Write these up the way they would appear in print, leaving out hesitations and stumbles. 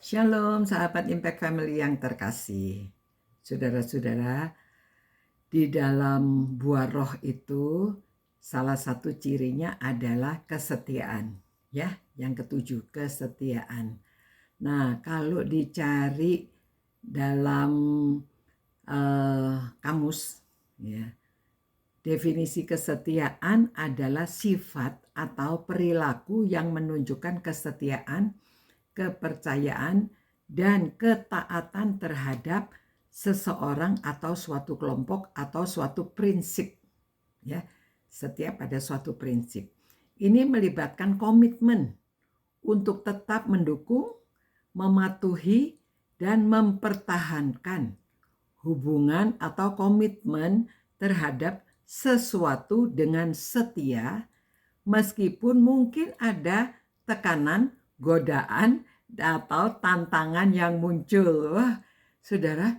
Shalom sahabat Impact Family yang terkasih. Saudara-saudara, di dalam buah roh itu salah satu cirinya adalah kesetiaan. Ya, yang ketujuh, kesetiaan. Nah, kalau dicari dalam kamus, ya, definisi kesetiaan adalah sifat atau perilaku yang menunjukkan kesetiaan, kepercayaan, dan ketaatan terhadap seseorang atau suatu kelompok atau suatu prinsip. Ya, setia pada suatu prinsip. Ini melibatkan komitmen untuk tetap mendukung, mematuhi, dan mempertahankan hubungan atau komitmen terhadap sesuatu dengan setia, meskipun mungkin ada tekanan, godaan, atau tantangan yang muncul. Wah, saudara,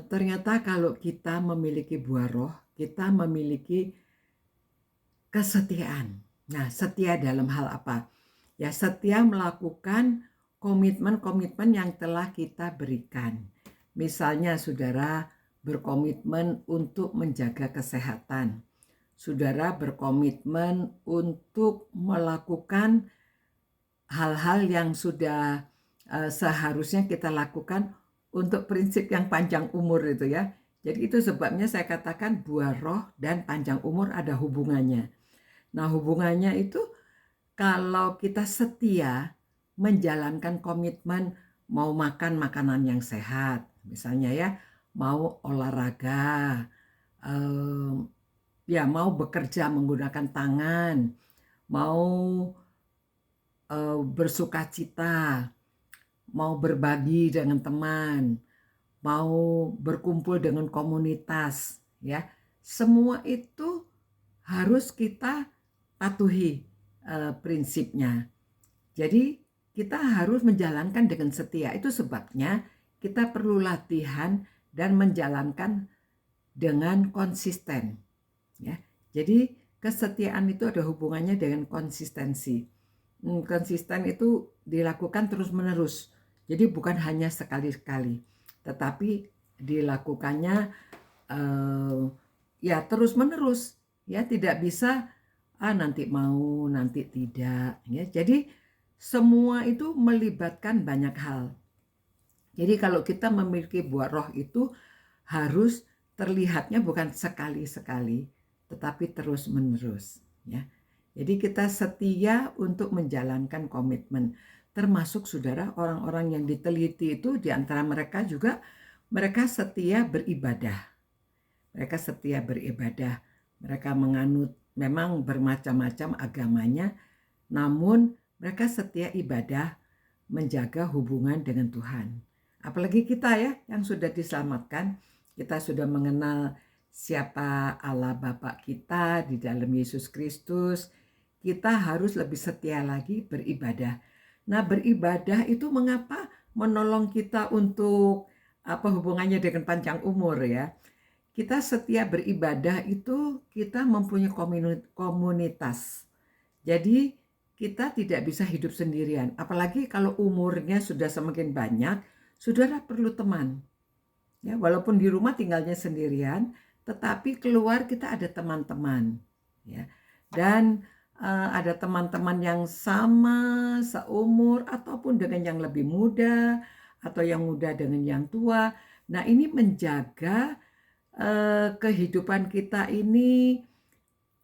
ternyata kalau kita memiliki buah roh, kita memiliki kesetiaan. Nah, setia dalam hal apa? Ya, setia melakukan komitmen-komitmen yang telah kita berikan. Misalnya, saudara berkomitmen untuk menjaga kesehatan. Saudara berkomitmen untuk melakukan hal-hal yang sudah seharusnya kita lakukan untuk prinsip yang panjang umur itu ya. Jadi itu sebabnya saya katakan buah roh dan panjang umur ada hubungannya. Nah, hubungannya itu kalau kita setia menjalankan komitmen mau makan makanan yang sehat, misalnya ya, mau olahraga, ya mau bekerja menggunakan tangan, mau bersukacita, mau berbagi dengan teman, mau berkumpul dengan komunitas, ya, semua itu harus kita patuhi prinsipnya. Jadi kita harus menjalankan dengan setia. Itu sebabnya kita perlu latihan dan menjalankan dengan konsisten. Ya, jadi kesetiaan itu ada hubungannya dengan konsistensi. Konsisten itu dilakukan terus-menerus. Jadi bukan hanya sekali-sekali, tetapi dilakukannya ya terus-menerus. Ya, tidak bisa nanti mau, nanti tidak. Ya, jadi semua itu melibatkan banyak hal. Jadi kalau kita memiliki buah roh itu harus terlihatnya bukan sekali-sekali, tetapi terus-menerus. Ya. Jadi kita setia untuk menjalankan komitmen. Termasuk saudara orang-orang yang diteliti itu di antara mereka juga mereka setia beribadah. Mereka setia beribadah. Mereka menganut memang bermacam-macam agamanya, namun mereka setia ibadah menjaga hubungan dengan Tuhan. Apalagi kita ya yang sudah diselamatkan, kita sudah mengenal siapa Allah Bapa kita di dalam Yesus Kristus, kita harus lebih setia lagi beribadah. Nah, beribadah itu mengapa menolong kita untuk apa hubungannya dengan panjang umur ya. Kita setia beribadah itu kita mempunyai komunitas. Jadi kita tidak bisa hidup sendirian. Apalagi kalau umurnya sudah semakin banyak, saudara perlu teman. Ya, walaupun di rumah tinggalnya sendirian, tetapi keluar kita ada teman-teman. Ya, dan ada teman-teman yang sama seumur ataupun dengan yang lebih muda atau yang muda dengan yang tua. Nah, ini menjaga kehidupan kita ini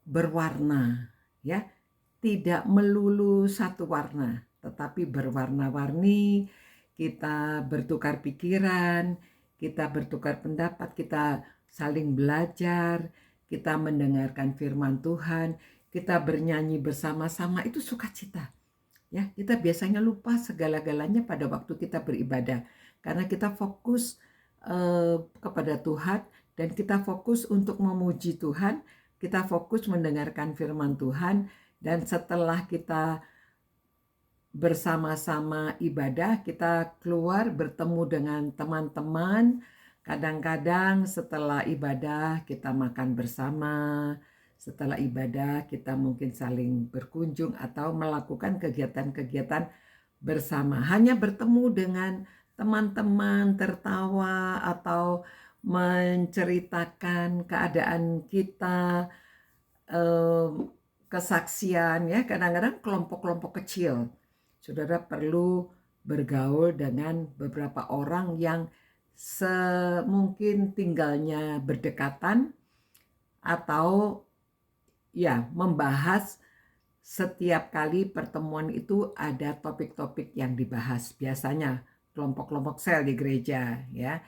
berwarna, ya, tidak melulu satu warna, tetapi berwarna-warni. Kita bertukar pikiran, kita bertukar pendapat, kita saling belajar, kita mendengarkan firman Tuhan, kita bernyanyi bersama-sama, itu sukacita. Ya, kita biasanya lupa segala-galanya pada waktu kita beribadah karena kita fokus kepada Tuhan dan kita fokus untuk memuji Tuhan, kita fokus mendengarkan firman Tuhan, dan setelah kita bersama-sama ibadah, kita keluar bertemu dengan teman-teman. Kadang-kadang setelah ibadah kita makan bersama, setelah ibadah kita mungkin saling berkunjung atau melakukan kegiatan-kegiatan bersama. Hanya bertemu dengan teman-teman, tertawa atau menceritakan keadaan kita, kesaksian ya, kadang-kadang kelompok-kelompok kecil. Saudara perlu bergaul dengan beberapa orang yang mungkin tinggalnya berdekatan atau ya membahas setiap kali pertemuan itu ada topik-topik yang dibahas. Biasanya kelompok-kelompok sel di gereja ya.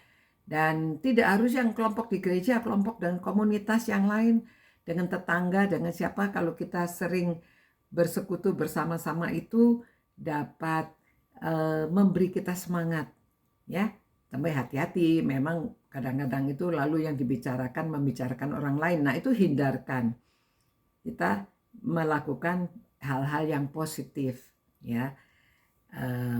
Dan tidak harus yang kelompok di gereja, kelompok dan komunitas yang lain, dengan tetangga, dengan siapa, kalau kita sering bersekutu bersama-sama itu dapat memberi kita semangat ya. Tapi hati-hati, memang kadang-kadang itu lalu yang membicarakan orang lain. Nah, itu hindarkan. Kita melakukan hal-hal yang positif ya.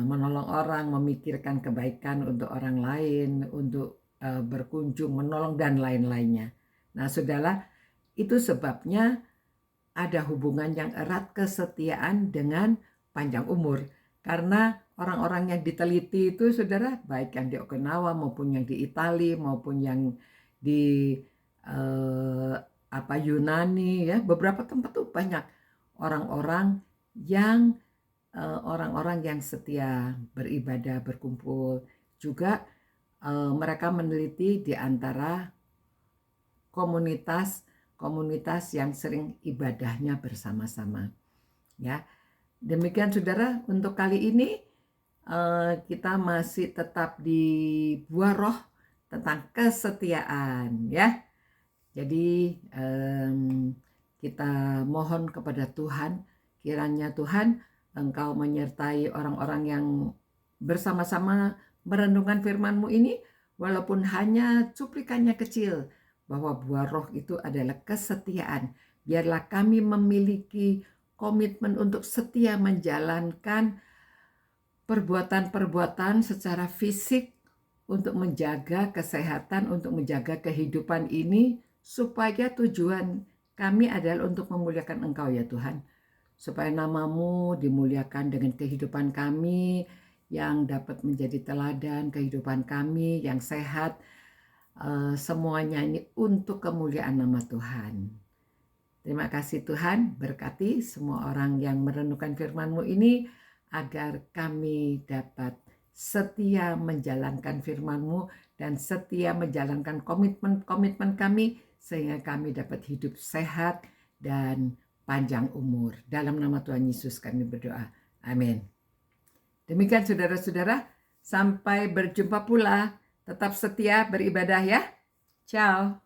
Menolong orang, memikirkan kebaikan untuk orang lain, untuk berkunjung, menolong dan lain-lainnya. Nah, saudara, itu sebabnya ada hubungan yang erat kesetiaan dengan panjang umur. Karena orang-orang yang diteliti itu, saudara, baik yang di Okinawa maupun yang di Italia maupun yang di Yunani ya, beberapa tempat tuh banyak orang-orang yang setia beribadah, berkumpul. Juga mereka meneliti di antara komunitas yang sering ibadahnya bersama-sama. Ya, demikian saudara, untuk kali ini kita masih tetap di buah roh tentang kesetiaan ya. Jadi kita mohon kepada Tuhan, kiranya Tuhan Engkau menyertai orang-orang yang bersama-sama merenungkan firman-Mu ini, walaupun hanya cuplikannya kecil, bahwa buah roh itu adalah kesetiaan. Biarlah kami memiliki komitmen untuk setia menjalankan perbuatan-perbuatan secara fisik untuk menjaga kesehatan, untuk menjaga kehidupan ini, supaya tujuan kami adalah untuk memuliakan Engkau ya Tuhan. Supaya nama-Mu dimuliakan dengan kehidupan kami yang dapat menjadi teladan, kehidupan kami yang sehat, semuanya ini untuk kemuliaan nama Tuhan. Terima kasih Tuhan, berkati semua orang yang merenungkan firman-Mu ini, agar kami dapat setia menjalankan firman-Mu dan setia menjalankan komitmen kami, sehingga kami dapat hidup sehat dan panjang umur. Dalam nama Tuhan Yesus kami berdoa. Amin. Demikian saudara-saudara, sampai berjumpa pula. Tetap setia beribadah ya. Ciao.